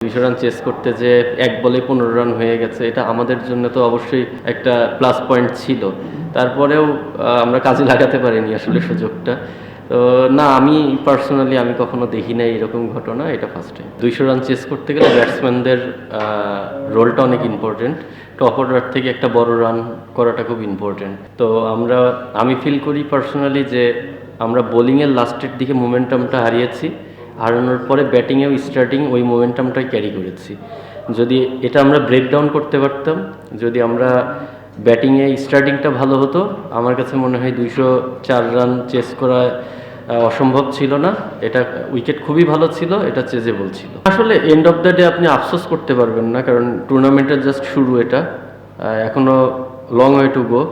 200 run chase করতে যে ১ বলে ১৫ রান হয়ে গেছে, এটা আমাদের জন্য তো অবশ্যই একটা প্লাস পয়েন্ট ছিল। তারপরেও আমরা কাজে লাগাতে পারিনি আসলে সুযোগটা। তো না, আমি পার্সোনালি কখনো দেখি নাই এরকম ঘটনা, এটা ফার্স্ট টাইম। 200 রান চেস করতে গেলে ব্যাটসম্যানদের রোলটা অনেক ইম্পর্টেন্ট। টপ অর্ডার থেকে একটা বড় রান করাটা খুব ইম্পর্টেন্ট। তো আমি ফিল করি পার্সোনালি যে আমরা বোলিংয়ের লাস্টের দিকে মোমেন্টামটা হারানোর পরে ব্যাটিংয়েও স্টার্টিং ওই মোমেন্টামটাই ক্যারি করেছি। যদি এটা আমরা ব্রেকডাউন করতে পারতাম, যদি আমরা ব্যাটিংয়ে স্টার্টিংটা ভালো হতো, আমার কাছে মনে হয় 204 রান চেস করা অসম্ভব ছিল না। এটা উইকেট খুবই ভালো ছিল, এটা চেজেবল ছিল। আসলে এন্ড অফ দ্য ডে আপনি আফসোস করতে পারবেন না, কারণ টুর্নামেন্টের জাস্ট শুরু, এটা এখনও লং ওয়ে টু গো।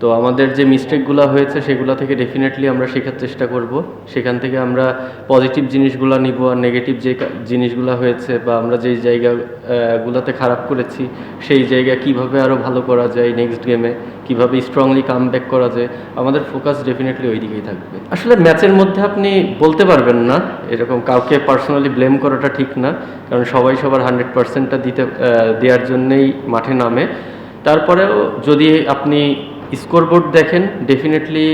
তো আমাদের যে মিস্টেকগুলো হয়েছে সেগুলো থেকে ডেফিনেটলি আমরা শেখার চেষ্টা করব। সেখান থেকে আমরা পজিটিভ জিনিসগুলো নিব, আর নেগেটিভ যে জিনিসগুলো হয়েছে বা আমরা যেই জায়গাগুলোতে খারাপ করেছি সেই জায়গা কিভাবে আরও ভালো করা যায়, নেক্সট গেমে কিভাবে স্ট্রংলি কাম ব্যাক করা যায়, আমাদের ফোকাস ডেফিনেটলি ওই দিকেই থাকবে। আসলে ম্যাচের মধ্যে আপনি বলতে পারবেন না, এরকম কাউকে পার্সোনালি ব্লেম করাটা ঠিক না, কারণ সবাই সবার 100%টা দেওয়ার জন্যেই মাঠে নামে। তারপরেও যদি আপনি স্কোরবোর্ড দেখেন, ডেফিনেটলি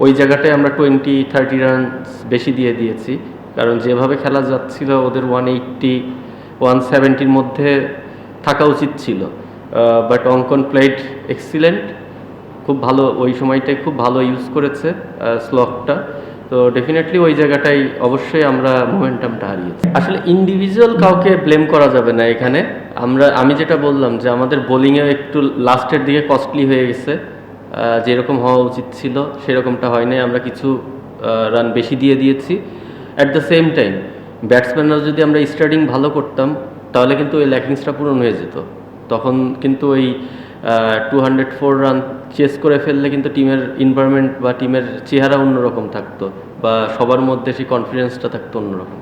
ওই জায়গাটায় আমরা 20-30 রান বেশি দিয়েছি, কারণ যেভাবে খেলা যাচ্ছিল ওদের 180-170-র মধ্যে থাকা উচিত ছিল। বাট অঙ্কন প্লেড এক্সিলেন্ট, খুব ভালো, ওই সময়টায় খুব ভালো ইউজ করেছে স্লকটা। তো ডেফিনেটলি ওই জায়গাটাই অবশ্যই আমরা মোমেন্টামটা হারিয়েছি। আসলে ইন্ডিভিজুয়াল কাউকে ব্লেম করা যাবে না এখানে। আমি যেটা বললাম যে আমাদের বোলিংয়ে একটু লাস্টের দিকে কস্টলি হয়ে গেছে, যেরকম হওয়া উচিত ছিল সেরকমটা হয় নাই, আমরা কিছু রান বেশি দিয়েছি। অ্যাট দ্য সেম টাইম ব্যাটসম্যানরা যদি আমরা স্টার্টিং ভালো করতাম, তাহলে কিন্তু ওই ল্যাকিংসটা পূরণ হয়ে যেত। তখন কিন্তু ওই 204 রান চেস করে ফেললে কিন্তু টিমের এনভায়রনমেন্ট বা টিমের চেহারা অন্যরকম থাকতো, বা সবার মধ্যে সেই কনফিডেন্সটা থাকতো অন্যরকম।